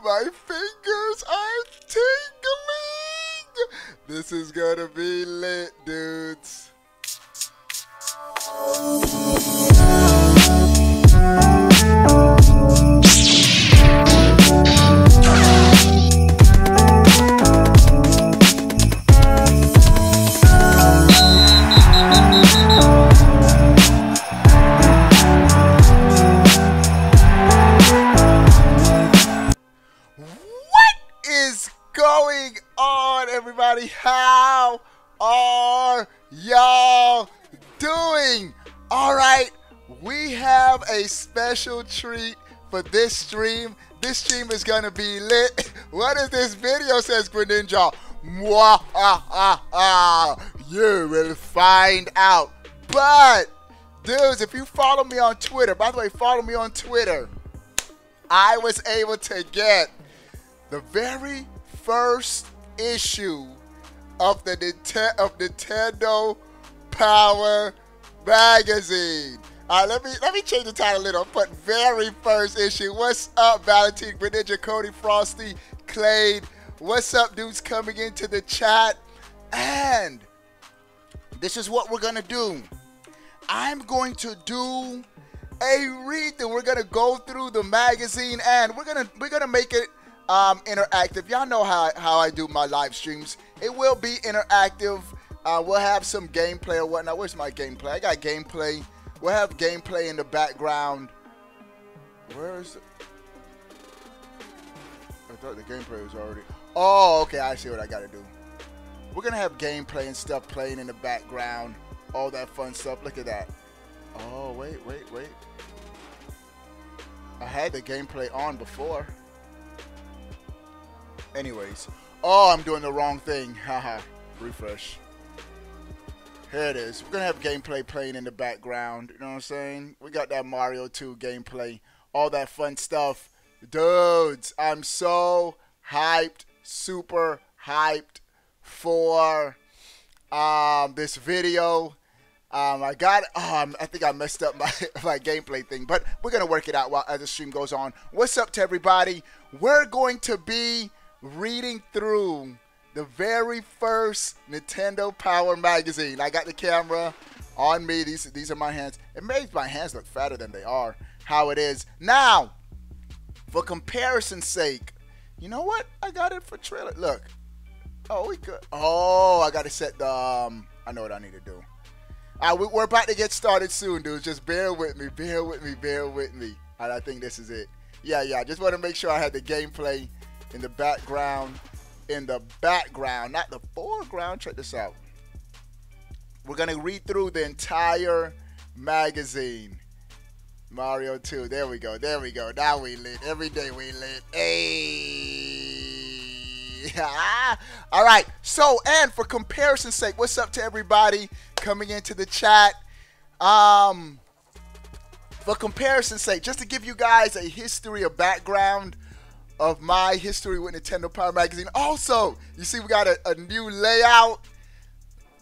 My fingers are tingling. This is gonna be lit, dudes. Everybody, how are y'all doing? All right, we have a special treat for this stream. This stream is gonna be lit. What is this video, says Greninja? You will find out. But dudes, if you follow me on Twitter, by the way, follow me on Twitter, I was able to get the very first issue of the Nintendo Power Magazine. Let me change the title a little. Put very first issue. What's up, Valentine, Greninja, Cody, Frosty, Clade? What's up, dudes coming into the chat? And this is what we're gonna do. I'm going to do a read-through. We're gonna go through the magazine and we're gonna make it interactive. Y'all know how I do my live streams. It will be interactive. We'll have some gameplay or whatnot. Where's my gameplay? I got gameplay. We'll have gameplay in the background. Where is it? I thought the gameplay was already. Oh, okay. I see what I got to do. We're gonna have gameplay and stuff playing in the background. All that fun stuff. Look at that. Oh, wait. I had the gameplay on before. Anyways, oh, I'm doing the wrong thing. Haha, refresh. Here it is. We're gonna have gameplay playing in the background. You know what I'm saying? We got that Mario 2 gameplay, all that fun stuff. Dudes, I'm so hyped, super hyped for this video. I think I messed up my gameplay thing, but we're gonna work it out as the stream goes on. What's up to everybody? We're going to be reading through the very first Nintendo Power Magazine. I got the camera on me. These are my hands. It makes my hands look fatter than they are. How it is. Now, for comparison's sake, you know what? I got it for trailer. Look. Oh, we could. Oh, I got to set the, I know what I need to do. We're about to get started soon, dudes. Just bear with me. And I think this is it. Yeah. I just want to make sure I had the gameplay in the background, not the foreground. Check this out. We're going to read through the entire magazine. Mario 2. There we go. Now we lit. Every day we lit. Hey. All right. So, and for comparison's sake, what's up to everybody coming into the chat? For comparison's sake, just to give you guys a history, a background of my history with Nintendo Power Magazine. Also, you see we got a new layout.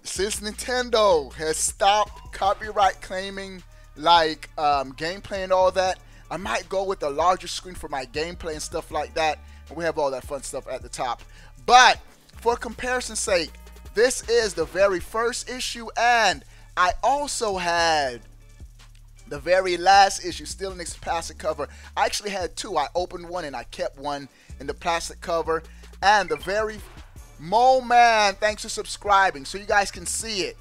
Since Nintendo has stopped copyright claiming like gameplay and all that, I might go with a larger screen for my gameplay and stuff like that. And we have all that fun stuff at the top. But for comparison's sake, this is the very first issue, and I also had the very last issue, still in this plastic cover. I actually had two. I opened one and I kept one in the plastic cover. And the very man, thanks for subscribing so you guys can see it.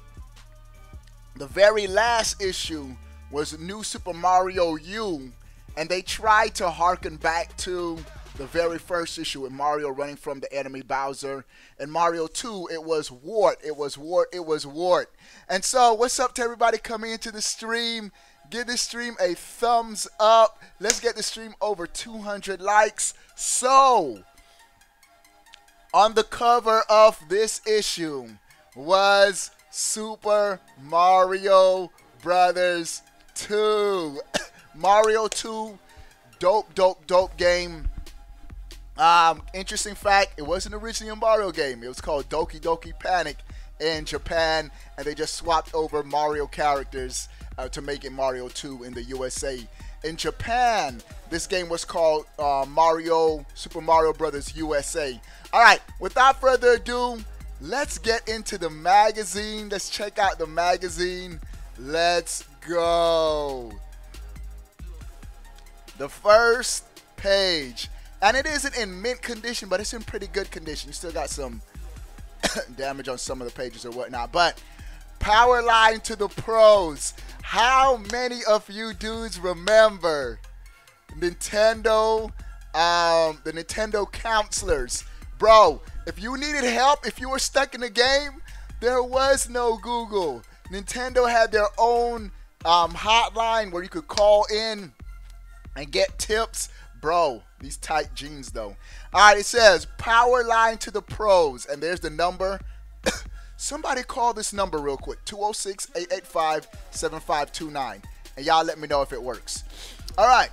The very last issue was New Super Mario U, and they tried to harken back to the very first issue with Mario running from the enemy Bowser. And Mario 2, it was Wart. And so, what's up to everybody coming into the stream? Give this stream a thumbs up. Let's get the stream over 200 likes. So, on the cover of this issue was Super Mario Brothers 2. Mario 2, dope game. Interesting fact, it wasn't originally a Mario game. It was called Doki Doki Panic in Japan, and they just swapped over Mario characters to make it Mario 2 in the USA. In Japan, this game was called Super Mario Brothers USA. All right, without further ado, let's get into the magazine. Let's check out the magazine. Let's go. The first page, and it isn't in mint condition, but it's in pretty good condition. You still got some damage on some of the pages or whatnot, but power line to the pros. How many of you dudes remember Nintendo, the Nintendo counselors? Bro, if you needed help, if you were stuck in a game, there was no Google. Nintendo had their own hotline where you could call in and get tips. Bro, these tight jeans though. All right, it says power line to the pros, and there's the number. Somebody call this number real quick, 206-885-7529, and y'all let me know if it works. All right,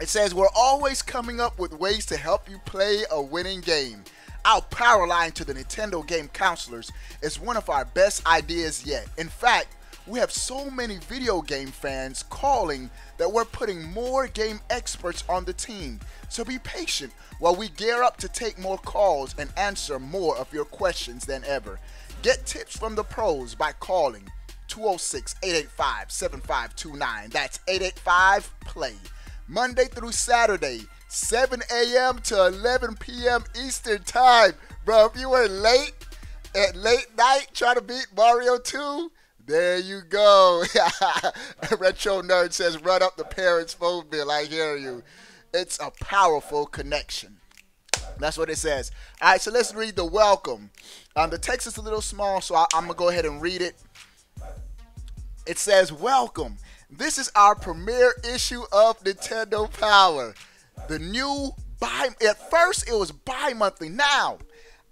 it says we're always coming up with ways to help you play a winning game. Our power line to the Nintendo game counselors is one of our best ideas yet. In fact, we have so many video game fans calling that we're putting more game experts on the team. So be patient while we gear up to take more calls and answer more of your questions than ever. Get tips from the pros by calling 206-885-7529. That's 885-PLAY. Monday through Saturday, 7 a.m. to 11 p.m. Eastern Time. Bro, if you were late at late night trying to beat Mario 2, there you go. Retro Nerd says, run up the parents' phone bill. I hear you. It's a powerful connection. That's what it says. All right, so let's read the welcome. The text is a little small, so I'm going to go ahead and read it. It says, welcome. This is our premiere issue of Nintendo Power. The new at first it was bi-monthly. Now,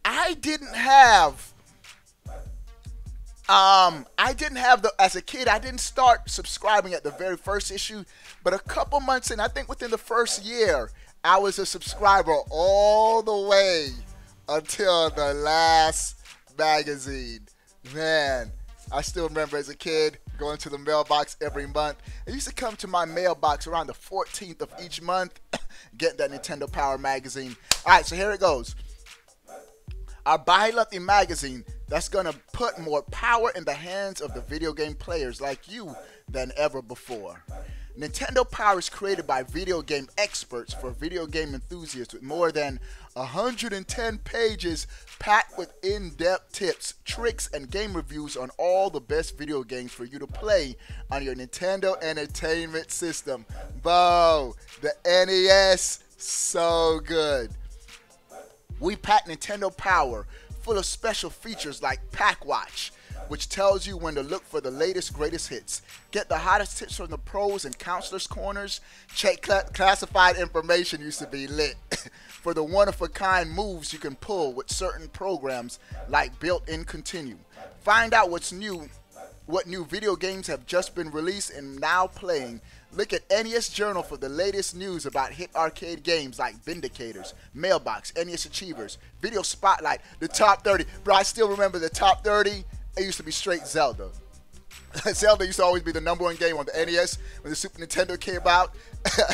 I didn't have as a kid, I didn't start subscribing at the very first issue, but a couple months in, I think within the first year, I was a subscriber all the way until the last magazine. Man, I still remember as a kid going to the mailbox every month. It used to come to my mailbox around the 14th of each month, getting that Nintendo Power magazine. All right, so here it goes. Our bi-monthly magazine that's going to put more power in the hands of the video game players like you than ever before. Nintendo Power is created by video game experts for video game enthusiasts with more than 110 pages packed with in-depth tips, tricks, and game reviews on all the best video games for you to play on your Nintendo Entertainment System. Bo, the NES, so good. We pack Nintendo Power full of special features like Pak Watch, which tells you when to look for the latest, greatest hits. Get the hottest tips from the pros and counselors' corners. Check classified information used to be lit. For the one-of-a-kind moves you can pull with certain programs like built-in continue. Find out what new video games have just been released and now playing. Look at NES Journal for the latest news about hit arcade games like Vindicators, Mailbox, NES Achievers, Video Spotlight, the top 30. Bro, I still remember the top 30. It used to be straight Zelda. Zelda used to always be the #1 game on the NES. When the Super Nintendo came out,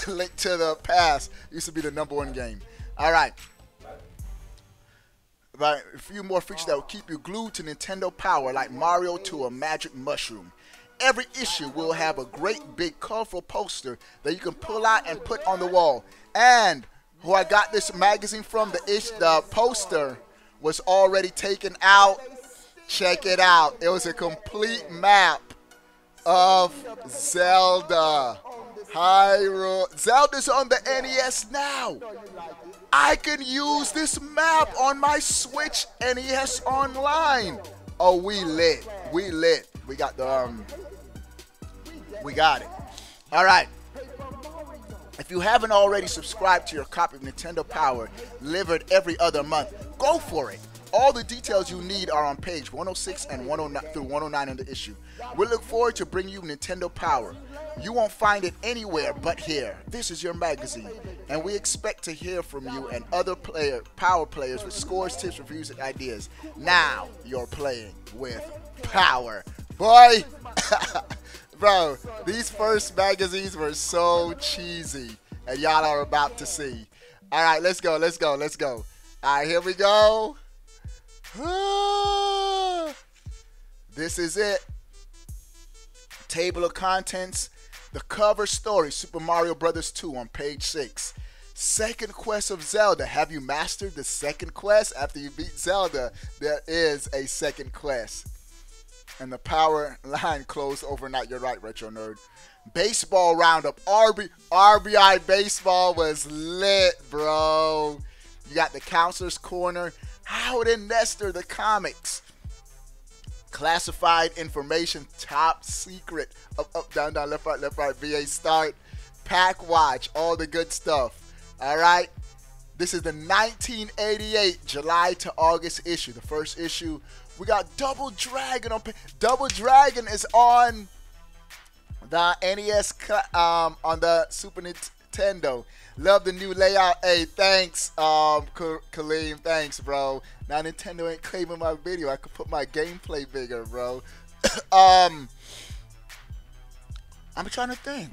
Link to the Past used to be the #1 game. All right. Right, a few more features that will keep you glued to Nintendo Power, like Mario to a magic mushroom. Every issue will have a great big colorful poster that you can pull out and put on the wall. And who I got this magazine from, the poster was already taken out. Check it out. It was a complete map of Zelda. Hyrule. Zelda's on the NES now. I can use this map on my Switch NES Online. Oh, we lit. We lit. We got the we got it. All right. If you haven't already subscribed to your copy of Nintendo Power, delivered every other month, go for it. All the details you need are on page 106 and 109 through 109 in the issue. We look forward to bringing you Nintendo Power. You won't find it anywhere but here. This is your magazine, and we expect to hear from you and other Power players with scores, tips, reviews, and ideas. Now you're playing with Power. Boy, Bro, these first magazines were so cheesy, and y'all are about to see. All right, let's go, let's go, let's go. All right, here we go. This is it. Table of contents. The cover story, Super Mario Bros. 2 on page 6. Second quest of Zelda. Have you mastered the second quest? After you beat Zelda, there is a second quest. And the power line closed overnight. You're right, Retro Nerd. Baseball roundup. RBI baseball was lit, bro. You got the counselor's corner. Howard and Nestor, the comics. Classified information, top secret. Up, down, down, left, right, VA start. Pak Watch, all the good stuff. All right. This is the 1988 July to August issue, the first issue. We got Double Dragon on. Double Dragon is on the NES, on the Super Nintendo. Love the new layout. Hey, thanks, Kaleem. Thanks, bro. Now Nintendo ain't claiming my video. I could put my gameplay bigger, bro. I'm trying to think.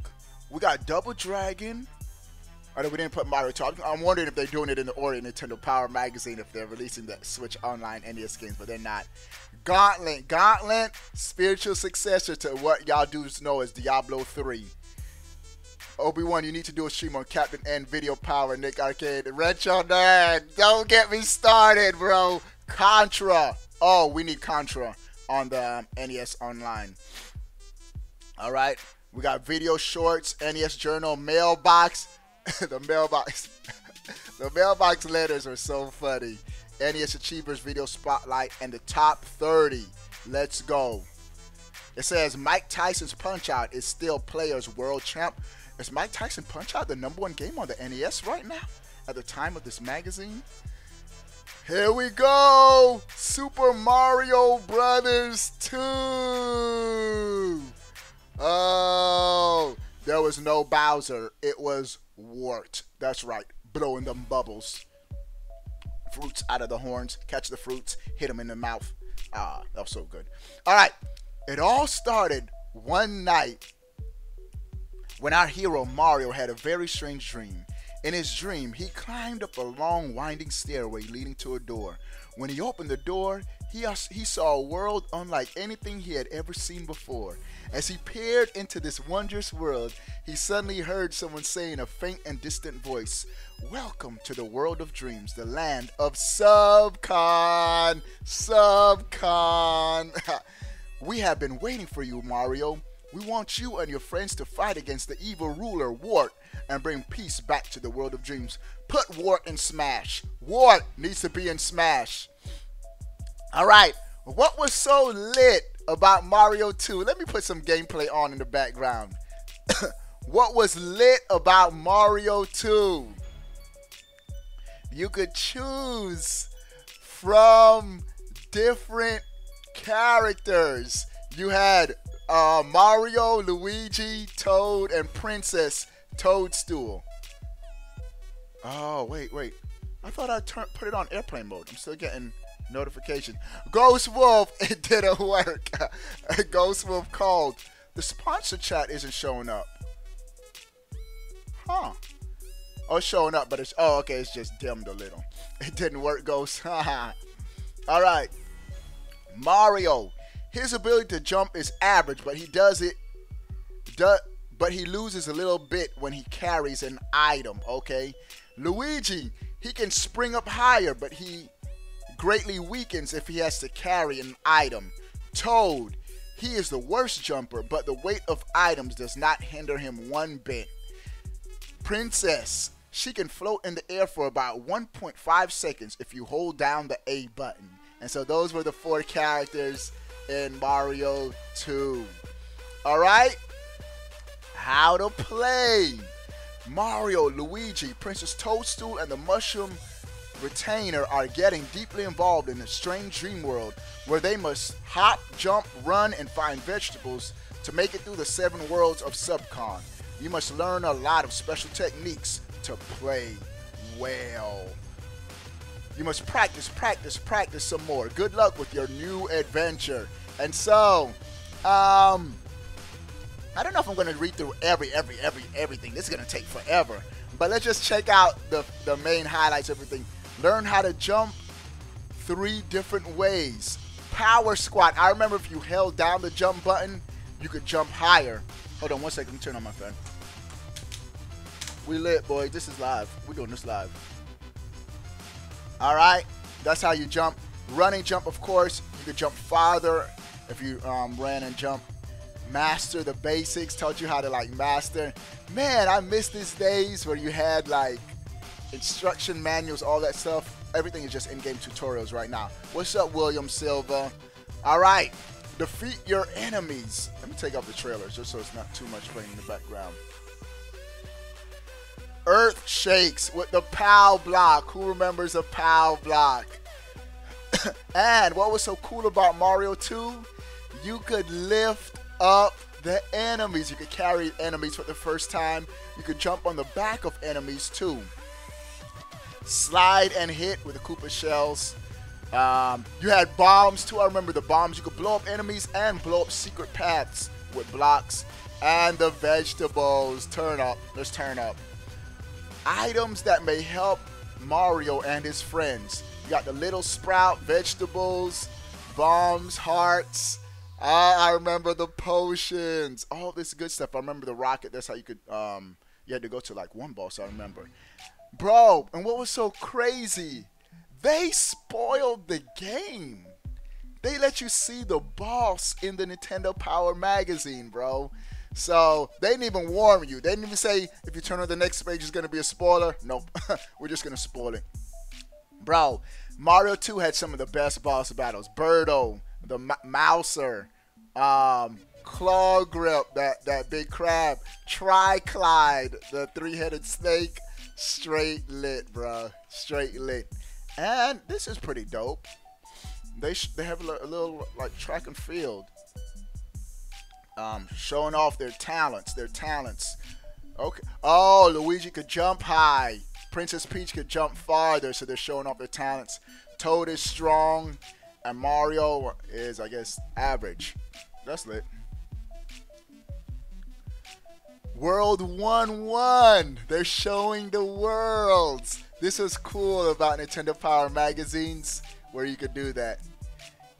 We got Double Dragon. Or we didn't put Mario 2. I'm wondering if they're doing it in the order Nintendo Power Magazine, if they're releasing the Switch Online NES games, but they're not. Gauntlet, spiritual successor to what y'all dudes know as Diablo 3. Obi-Wan, you need to do a stream on Captain N, Video Power, Nick Arcade, Retro Nerd. Don't get me started, bro. Contra. Oh, we need Contra on the NES Online. All right. We got video shorts, NES Journal, mailbox. The mailbox letters are so funny. NES Achievers Video Spotlight and the top 30. Let's go. It says Mike Tyson's Punch-Out is still players world champ. Is Mike Tyson Punch-Out the #1 game on the NES right now at the time of this magazine? Here we go. Super Mario Brothers 2. Oh, there was no Bowser. It was Wart. That's right. Blowing them bubbles. Fruits out of the horns. Catch the fruits. Hit them in the mouth. Ah, that was so good. All right. It all started one night when our hero Mario had a very strange dream. In his dream, he climbed up a long winding stairway leading to a door. When he opened the door, he saw a world unlike anything he had ever seen before. As he peered into this wondrous world, he suddenly heard someone say in a faint and distant voice, "Welcome to the world of dreams, the land of Subcon. Subcon." "We have been waiting for you, Mario. We want you and your friends to fight against the evil ruler, Wart, and bring peace back to the world of dreams. Put Wart in Smash. Wart needs to be in Smash." All right. What was so lit about Mario 2? Let me put some gameplay on in the background. What was lit about Mario 2? You could choose from different characters. You had Mario, Luigi, Toad, and Princess Toadstool. Oh, wait. I thought I put it on airplane mode. I'm still getting notification. Ghost Wolf, it didn't work. Ghost Wolf called. The sponsor chat isn't showing up. Huh. Oh, it's showing up, but okay, it's just dimmed a little. It didn't work, Ghost. All right. Mario. His ability to jump is average, but he loses a little bit when he carries an item, okay? Luigi, he can spring up higher, but he greatly weakens if he has to carry an item. Toad, he is the worst jumper, but the weight of items does not hinder him one bit. Princess, she can float in the air for about 1.5 seconds if you hold down the A button. And so those were the 4 characters in Mario 2. All right, how to play. Mario, Luigi, Princess Toadstool, and the Mushroom Retainer are getting deeply involved in a strange dream world where they must hop, jump, run, and find vegetables to make it through the 7 worlds of Subcon. You must learn a lot of special techniques to play well. You must practice some more. Good luck with your new adventure. And so, I don't know if I'm gonna read through everything. This is gonna take forever. But let's just check out the main highlights, everything. Learn how to jump 3 different ways. Power squat. I remember if you held down the jump button, you could jump higher. Hold on one second, let me turn on my fan. We lit, boy. This is live. We're doing this live. Alright, that's how you jump. Running jump, of course. You could jump farther if you ran and jumped. Master the basics. Taught you how to like master. Man, I miss these days where you had like instruction manuals, all that stuff. Everything is just in-game tutorials right now. What's up, William Silva? Alright, defeat your enemies. Let me take off the trailer just so it's not too much playing in the background. Earth shakes with the POW block. Who remembers a POW block? And what was so cool about Mario 2? You could lift up the enemies. You could carry enemies for the first time. You could jump on the back of enemies too. Slide and hit with the Koopa shells. You had bombs too. I remember the bombs. You could blow up enemies and blow up secret paths with blocks. And the vegetables. Turn up. Let's turn up. Items that may help Mario and his friends. You got the little sprout, vegetables, bombs, hearts. I remember the potions. All this good stuff. I remember the rocket. That's how you could, you had to go to like one boss, I remember. Bro, and what was so crazy, they spoiled the game. They let you see the boss in the Nintendo Power magazine, bro. So, they didn't even warn you. They didn't even say, if you turn on the next page, it's going to be a spoiler. Nope. We're just going to spoil it. Bro, Mario 2 had some of the best boss battles. Birdo, the Mouser, Claw Grip, that big crab, Tri-Clyde, the 3-headed snake. Straight lit, bro. Straight lit. And this is pretty dope. They have a little like track and field. Showing off their talents. Okay. Oh, Luigi could jump high. Princess Peach could jump farther, so they're showing off their talents. Toad is strong, and Mario is, I guess, average. That's lit. World 1-1. They're showing the worlds. This is cool about Nintendo Power magazines, where you could do that.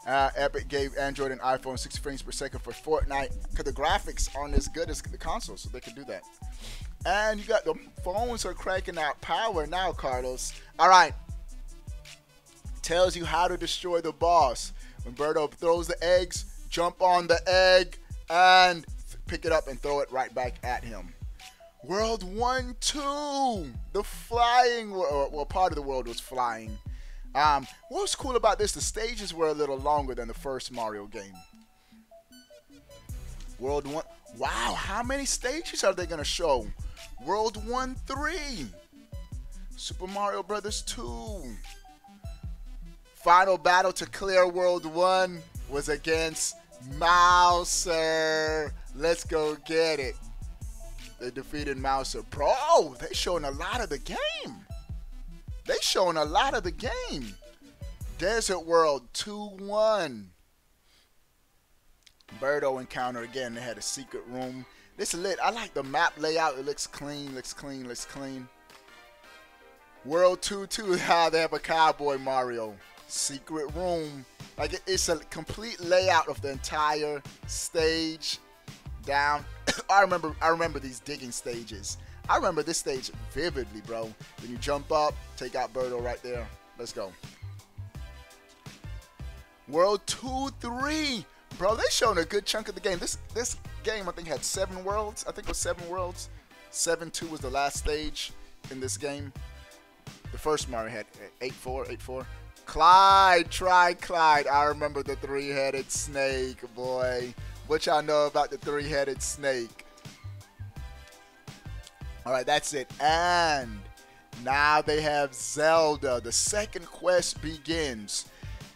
Epic gave Android and iPhone 60 frames per second for Fortnite because the graphics aren't as good as the console, so they could do that. And you got the phones are cranking out power now, Carlos. All right. Tells you how to destroy the boss. When Birdo throws the eggs, jump on the egg and pick it up and throw it right back at him. World 1-2. The flying, well, part of the world was flying. What was cool about this, the stages were a little longer than the first Mario game. World 1, wow, how many stages are they going to show? World 1-3. Super Mario Brothers 2. Final battle to clear World 1 was against Mouser. Let's go get it. They defeated Mouser. Bro, they showing a lot of the game. They showing a lot of the game. Desert World 2-1. Birdo encounter again. They had a secret room. This is lit. I like the map layout. It looks clean, looks clean. World 2-2. They have a Cowboy Mario. Secret room. Like it's a complete layout of the entire stage. Down. I remember these digging stages. I remember this stage vividly, bro. Then you jump up, take out Birdo right there. Let's go. World 2-3. Bro, they showing a good chunk of the game. This game, I think, had 7 worlds. I think it was 7 worlds. 7-2 was the last stage in this game. The first Mario had 8-4. Clyde, Tri-Clyde. I remember the 3-headed snake, boy. What y'all know about the 3-headed snake? Alright, that's it. And now they have Zelda. The second quest begins.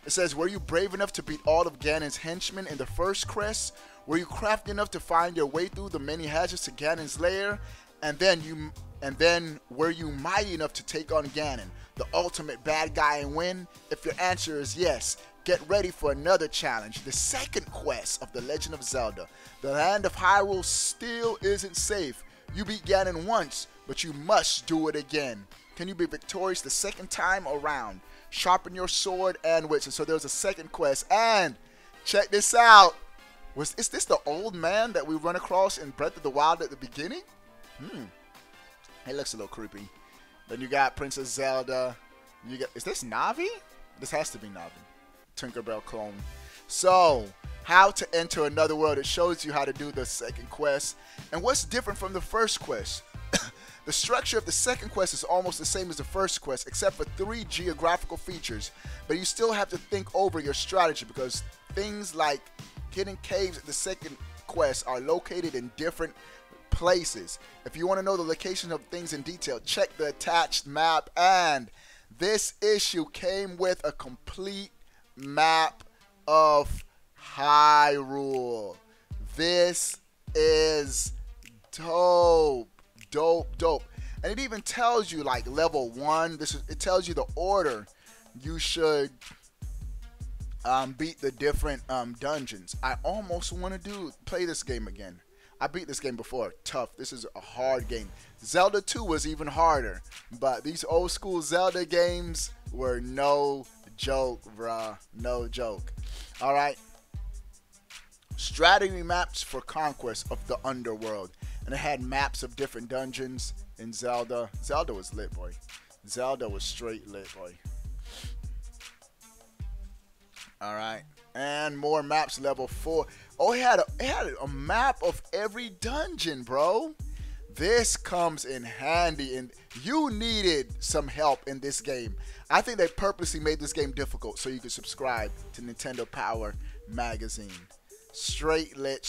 It says, were you brave enough to beat all of Ganon's henchmen in the first quest? Were you crafty enough to find your way through the many hazards to Ganon's lair? And then were you mighty enough to take on Ganon, the ultimate bad guy, and win? If your answer is yes, Get ready for another challenge. The second quest of The Legend of Zelda. The land of Hyrule still isn't safe. You beat Ganon once, but you must do it again. Can you be victorious the second time around? Sharpen your sword and wits. And so there's a second quest. And check this out. Is this the old man that we run across in Breath of the Wild at the beginning? It looks a little creepy. Then you got Princess Zelda. Is this Navi? This has to be Navi. Tinkerbell clone. So, how to enter another world. It shows you how to do the second quest. And what's different from the first quest? The structure of the second quest is almost the same as the first quest, except for 3 geographical features. But you still have to think over your strategy, because things like hidden caves in the second quest are located in different places. If you want to know the location of things in detail, check the attached map. And this issue came with a complete map of Hyrule. This is dope. And it even tells you like level 1. It tells you the order you should beat the different dungeons. I almost want to play this game again. I beat this game before. Tough. This is a hard game. Zelda 2 was even harder, but these old school Zelda games were no joke, bruh. No joke. All right. Strategy maps for conquest of the underworld. And it had maps of different dungeons in Zelda. Zelda was lit, boy. Zelda was straight lit, boy. All right. And more maps, level 4. Oh, it had a map of every dungeon, bro. This comes in handy, and you needed some help in this game. I think they purposely made this game difficult so you could subscribe to Nintendo Power Magazine. Straight lit,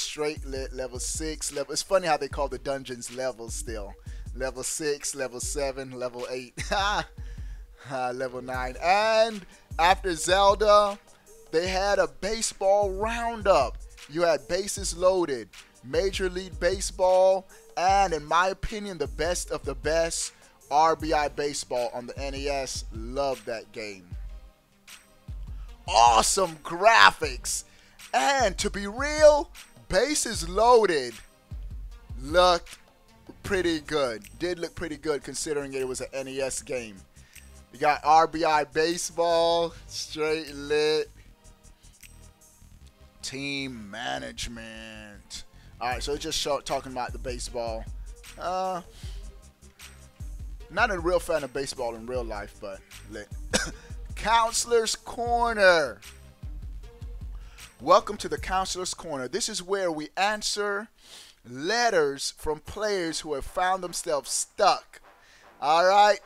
level 6. It's funny how they call the dungeons levels still. Level 6, level 7, level 8, level 9. And after Zelda, they had a baseball roundup. You had bases loaded, Major League Baseball, and in my opinion, the best of the best, RBI Baseball on the NES. Love that game. Awesome graphics. And to be real, bases loaded looked pretty good. Did look pretty good considering it was an NES game. You got RBI Baseball, straight lit. Team management. Alright, so it's just talking about the baseball. Not a real fan of baseball in real life, but lit. Counselor's Corner. Welcome to the Counselor's Corner. This is where we answer letters from players who have found themselves stuck. Alright.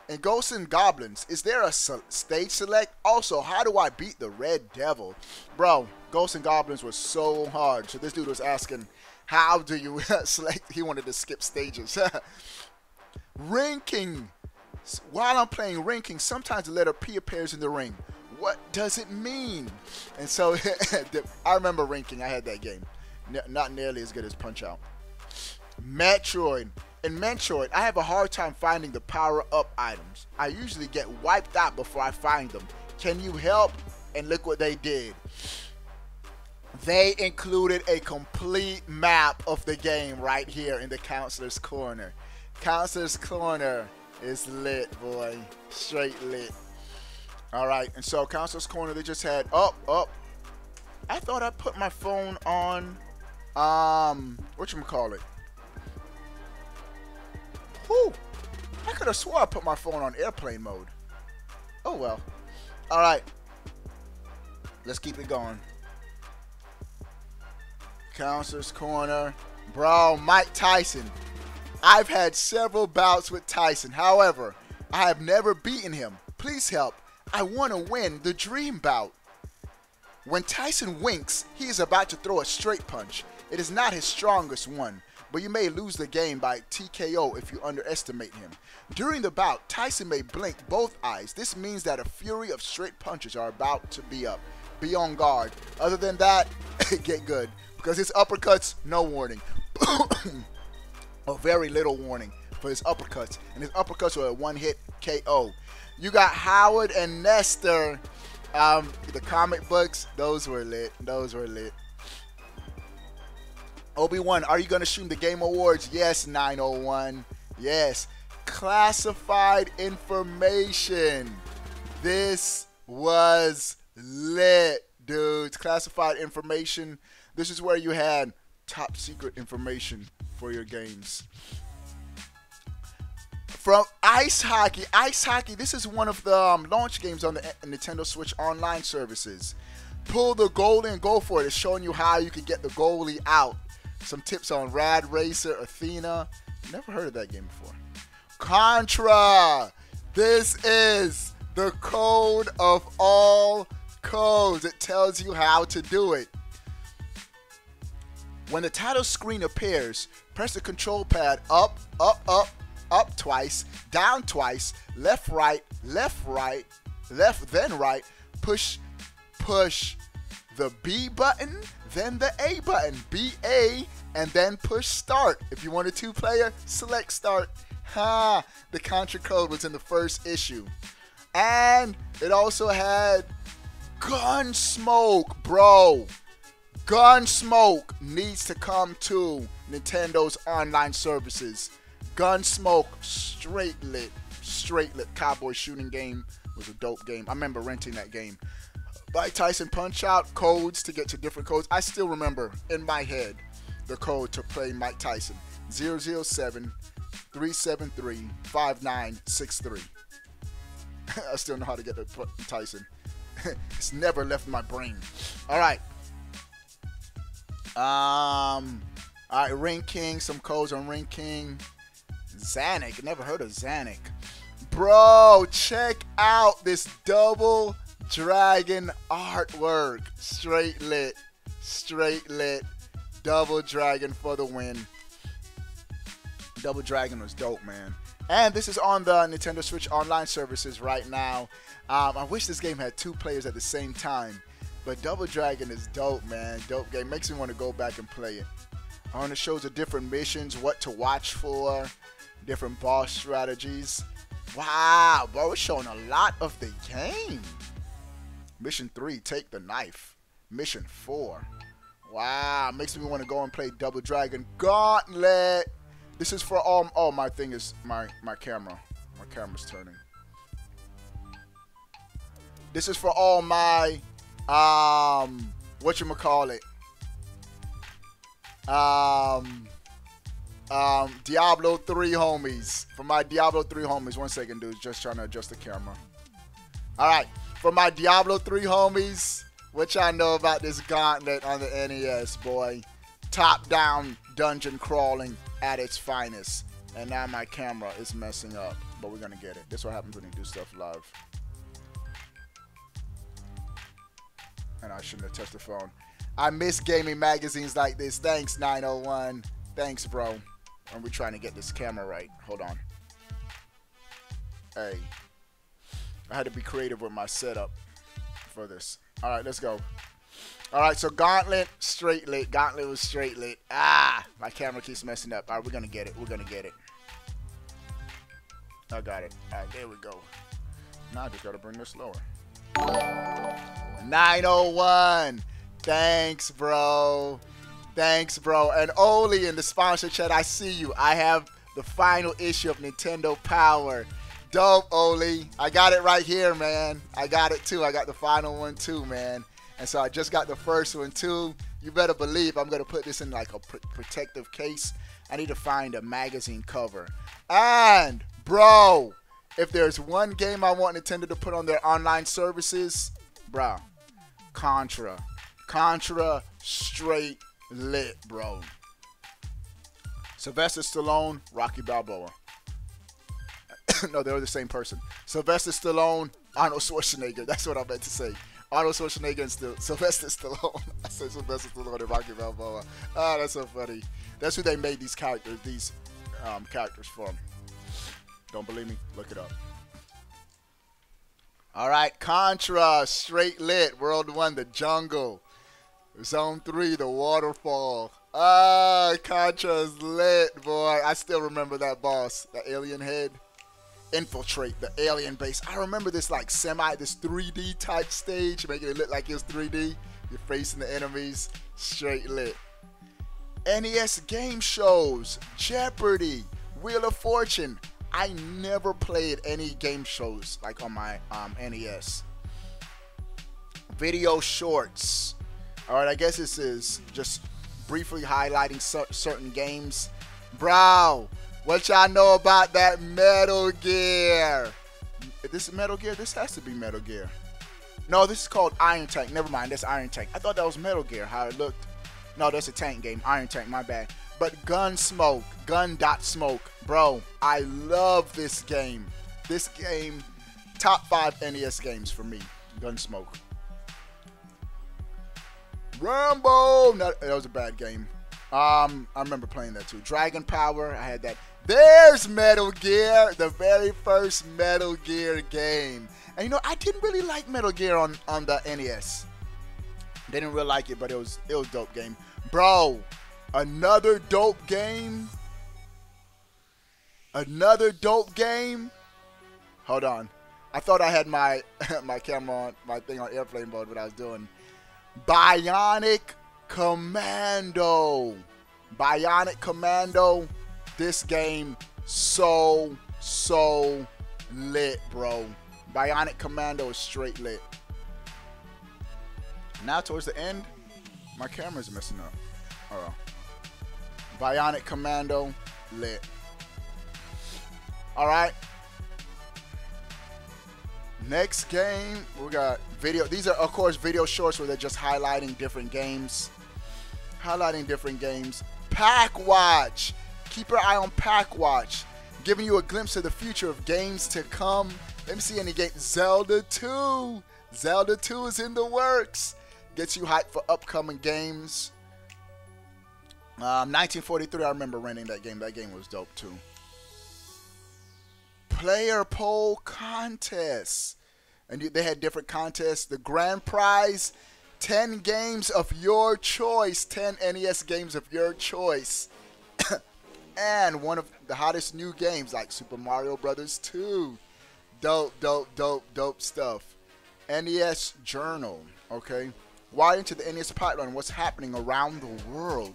And Ghosts and Goblins, is there a stage select? Also, how do I beat the Red Devil? Bro, Ghosts and Goblins was so hard. So this dude was asking, how do you select? He wanted to skip stages. Ranking. While I'm playing ranking, sometimes the letter P appears in the ring. What does it mean? And so, I remember ranking. I had that game. Not nearly as good as Punch-Out. Metroid. In Metroid, I have a hard time finding the power-up items. I usually get wiped out before I find them. Can you help? And look what they did. They included a complete map of the game right here in the Counselor's Corner. Counselor's Corner is lit, boy. Straight lit. Alright, and so Counselor's Corner, they just had... I thought I put my phone on... whatchamacallit? Whew. I could have swore I put my phone on airplane mode. Oh well. Alright. Let's keep it going. Counselor's Corner. Bro, Mike Tyson. I've had several bouts with Tyson. However, I have never beaten him. Please help. I want to win the dream bout. When Tyson winks, he is about to throw a straight punch. It is not his strongest one, but you may lose the game by TKO if you underestimate him. During the bout, Tyson may blink both eyes. This means that a fury of straight punches are about to be up. Be on guard. Other than that, get good. Because his uppercuts, no warning. Or very little warning for his uppercuts. And his uppercuts are a one-hit KO. You got Howard and Nestor. The comic books, those were lit. Those were lit. Obi-Wan, are you going to stream the Game Awards? Yes, 901. Yes. Classified information. This was lit, dudes. Classified information. This is where you had top secret information for your games. From Ice Hockey. Ice Hockey, this is one of the launch games on the Nintendo Switch online services. Pull the goalie and go for it. It's showing you how you can get the goalie out. Some tips on Rad Racer, Athena. Never heard of that game before. Contra. This is the code of all codes. It tells you how to do it. When the title screen appears, press the control pad up, up, up, up twice, down twice, left, right, left, then right, push the B button, then the A button, B-A, and then push start. If you want a two-player, select start. Ha! The Contra code was in the first issue. And it also had Gunsmoke, bro. Gunsmoke needs to come to Nintendo's online services. Gunsmoke, straight lit cowboy shooting game. Was a dope game. I remember renting that game. Mike Tyson Punch-Out, codes to get to different codes. I still remember in my head the code to play Mike Tyson. 007-373-5963. I still know how to get to Tyson. It's never left my brain. All right. All right, Ring King. Some codes on Ring King. Zanuck. Never heard of Zanuck. Bro, check out this Double Dragon artwork. Straight lit. Double Dragon for the win. Double Dragon was dope, man. And this is on the Nintendo Switch online services right now. I wish this game had two players at the same time. But Double Dragon is dope, man. Dope game. Makes me want to go back and play it. It shows the different missions, what to watch for, different boss strategies. Wow, bro, it's showing a lot of the game. Mission 3, take the knife. Mission 4. Wow, makes me want to go and play Double Dragon Gauntlet. This is for all. Oh, my thing is my camera. My camera's turning. This is for all my whatchamacallit? Diablo 3 homies. For my Diablo 3 homies. 1 second, dudes. Just trying to adjust the camera. Alright. For my Diablo 3 homies, what y'all know about this Gauntlet on the NES, boy? Top-down dungeon crawling at its finest. And now my camera is messing up. But we're going to get it. This is what happens when you do stuff live. And I shouldn't have touched the phone. I miss gaming magazines like this. Thanks, 901. Thanks, bro. And we're trying to get this camera right. Hold on. Hey. I had to be creative with my setup for this. All right, let's go. All right, so Gauntlet, straight lit. Gauntlet was straight lit. Ah, my camera keeps messing up. All right, we're going to get it. We're going to get it. I got it. All right, there we go. Now I just got to bring this lower. 901. Thanks, bro. Thanks, bro. And Oli in the sponsor chat, I see you. I have the final issue of Nintendo Power. Dope, Oli. I got it right here, man. I got it, too. I got the final one, too, man. And so I just got the first one, too. You better believe I'm going to put this in, like, a protective case. I need to find a magazine cover. And, bro, if there's one game I want Nintendo to put on their online services, bro, Contra. Contra straight lit, bro. Sylvester Stallone, Rocky Balboa. No, they were the same person. Sylvester Stallone, Arnold Schwarzenegger. That's what I meant to say. Arnold Schwarzenegger and Sylvester Stallone. I said Sylvester Stallone and Rocky Balboa. Ah, that's so funny. That's who they made these characters from. Don't believe me? Look it up. All right, Contra, straight lit. World 1, the jungle. Zone 3, the waterfall. Ah, Contra's lit, boy. I still remember that boss, the alien head. infiltrate the alien base. I remember this like this 3D type stage, making it look like it was 3D. You're facing the enemies, straight lit. NES game shows, Jeopardy, Wheel of Fortune. I never played any game shows like on my NES. Video shorts. All right, I guess this is just briefly highlighting certain games. Bro, what y'all know about that Metal Gear? Is this Metal Gear? This has to be Metal Gear. No, this is called Iron Tank. Never mind, that's Iron Tank. I thought that was Metal Gear, how it looked. No, that's a tank game. Iron Tank, my bad. But Gunsmoke, Gun.Smoke. Bro, I love this game. This game, top 5 NES games for me. Gunsmoke. Rambo. No, that was a bad game. I remember playing that too. Dragon Power, I had that. There's Metal Gear, the very first Metal Gear game. And you know, I didn't really like Metal Gear on the NES. Didn't really like it, but it was a dope game. Bro, another dope game. Another dope game. Hold on. I thought I had my my camera on, my thing on airplane mode, what I was doing. Bionic Commando. Bionic Commando. This game so lit, bro. Bionic Commando is straight lit. Now towards the end, my camera's messing up. Oh. Bionic Commando, lit. Alright. Next game, we got video. These are, of course, video shorts where they're just highlighting different games. Pak Watch. Keep your eye on Pak Watch. Giving you a glimpse of the future of games to come. Let me see any game. Zelda 2. Zelda 2 is in the works. Gets you hyped for upcoming games. 1943, I remember renting that game. That game was dope too. Player poll contests. And they had different contests. The grand prize, 10 games of your choice. 10 NES games of your choice. And one of the hottest new games like Super Mario Brothers 2. Dope stuff. NES Journal. Okay. Why into the NES pipeline? What's happening around the world?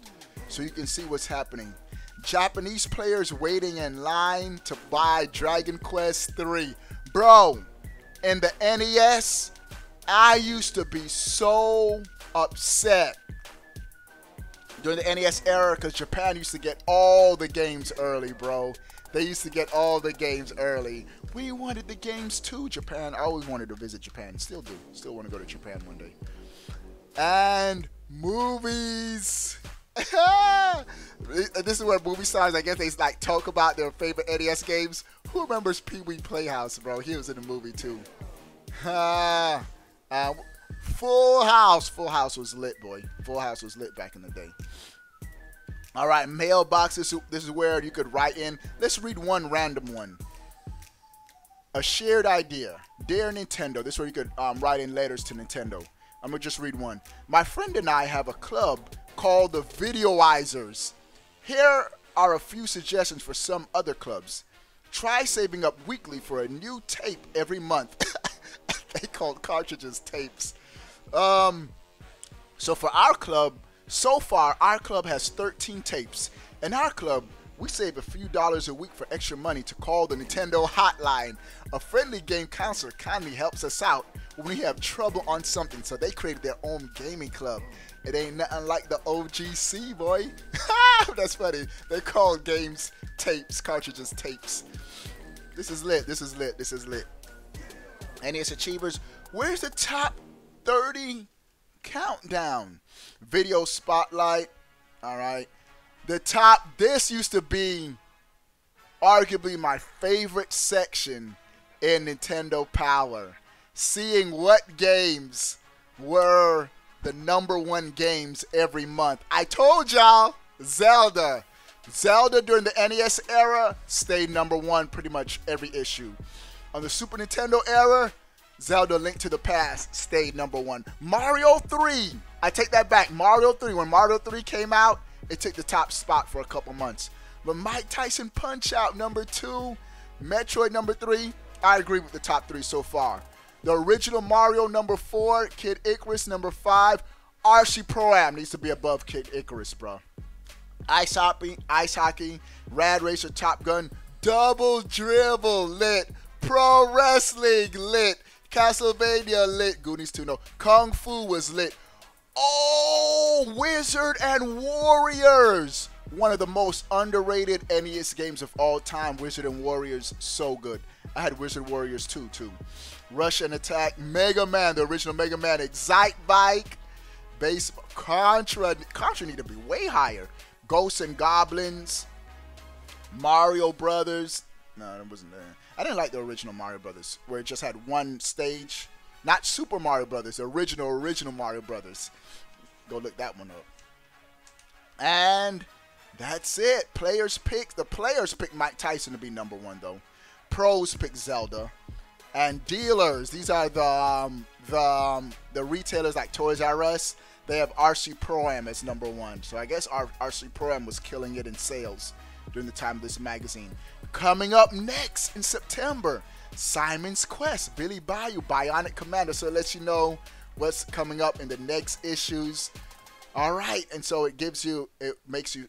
So you can see what's happening. Japanese players waiting in line to buy Dragon Quest III. Bro, in the NES, I used to be so upset during the NES era because Japan used to get all the games early, bro. They used to get all the games early. We wanted the games too, Japan. I always wanted to visit Japan. Still do. Still want to go to Japan one day. And movies. This is where movie stars, I guess, they like talk about their favorite NES games. Who remembers Pee-wee Playhouse, bro? He was in the movie too. Full House. Full House was lit, boy. Full House was lit back in the day. All right, mailboxes. This is where you could write in. Let's read one random one. A shared idea. Dear Nintendo. This is where you could write in letters to Nintendo. I'm going to just read one. My friend and I have a club called the Videoizers. Here are a few suggestions for some other clubs. Try saving up weekly for a new tape every month. They called cartridges tapes. So for our club, so far our club has 13 tapes. In our club, we save a few dollars a week for extra money to call the Nintendo hotline. A friendly game counselor kindly helps us out when we have trouble on something, so they created their own gaming club. It ain't nothing like the OGC, boy. That's funny. They call games tapes, cartridges tapes. This is lit. This is lit. This is lit. NES Achievers. Where's the top 30 countdown? Video Spotlight. All right. The top. This used to be arguably my favorite section in Nintendo Power. Seeing what games were the #1 games every month. I told y'all, Zelda. Zelda during the NES era stayed #1 pretty much every issue. On the Super Nintendo era, Zelda Link to the Past stayed #1. Mario 3, I take that back. Mario 3, when Mario 3 came out, it took the top spot for a couple months. But Mike Tyson Punch-Out #2, Metroid number 3, I agree with the top 3 so far. The original Mario number 4, Kid Icarus number 5. RC Pro-Am needs to be above Kid Icarus, bro. Ice hockey, Rad Racer, Top Gun, Double Dribble lit, Pro Wrestling lit, Castlevania lit, Goonies 2 no, Kung Fu was lit. Oh, Wizard and Warriors, one of the most underrated NES games of all time. Wizard and Warriors, so good. I had Wizard Warriors 2 too. Rush and Attack, Mega Man, the original Mega Man, Excite Bike, Baseball, Contra need to be way higher. Ghosts and Goblins, Mario Brothers. No, that wasn't there. I didn't like the original Mario Brothers, where it just had one stage. Not Super Mario Brothers, the original Mario Brothers. Go look that one up. And that's it. Players pick. The players pick Mike Tyson to be number 1, though. Pros pick Zelda. And dealers, these are the retailers like Toys R Us. They have RC Pro-Am as number 1. So I guess RC Pro-Am was killing it in sales during the time of this magazine. Coming up next in September, Simon's Quest, Billy Bayou, Bionic Commando. So it lets you know what's coming up in the next issues. All right, and so it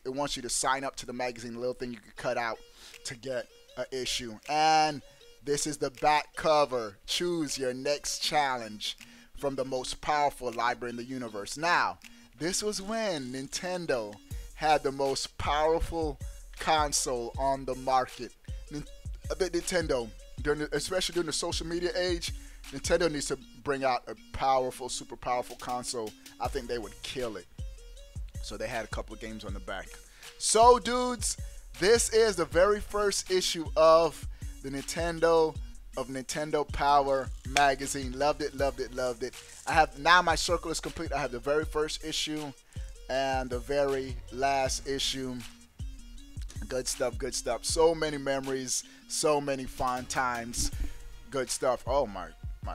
wants you to sign up to the magazine, a little thing you can cut out to get an issue. And this is the back cover. Choose your next challenge from the most powerful library in the universe. Now, this was when Nintendo had the most powerful console on the market. Nintendo, especially during the social media age, Nintendo needs to bring out a powerful, super powerful console. I think they would kill it. So they had a couple of games on the back. So, dudes, this is the very first issue of the Nintendo Power magazine. Loved it, loved it, loved it. I have now my circle is complete. I have the very first issue and the very last issue. Good stuff, good stuff. So many memories, so many fun times. Good stuff. Oh my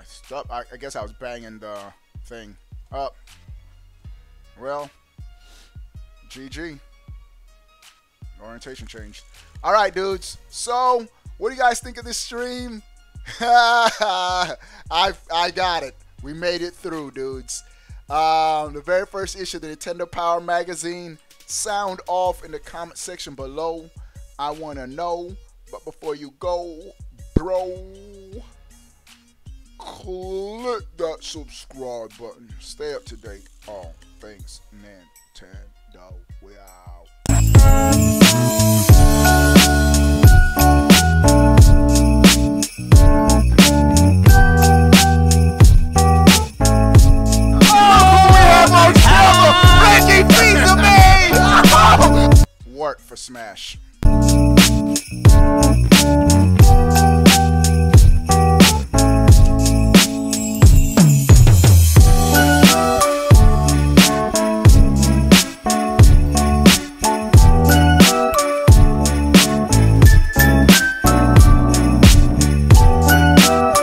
stuff. I guess I was banging the thing up. Well, GG. Orientation changed. All right, dudes. So, what do you guys think of this stream? I got it. We made it through, dudes. The very first issue of the Nintendo Power magazine. Sound off in the comment section below. I want to know. But before you go, bro, click that subscribe button. Stay up to date on things Nintendo. We out. Work for Smash.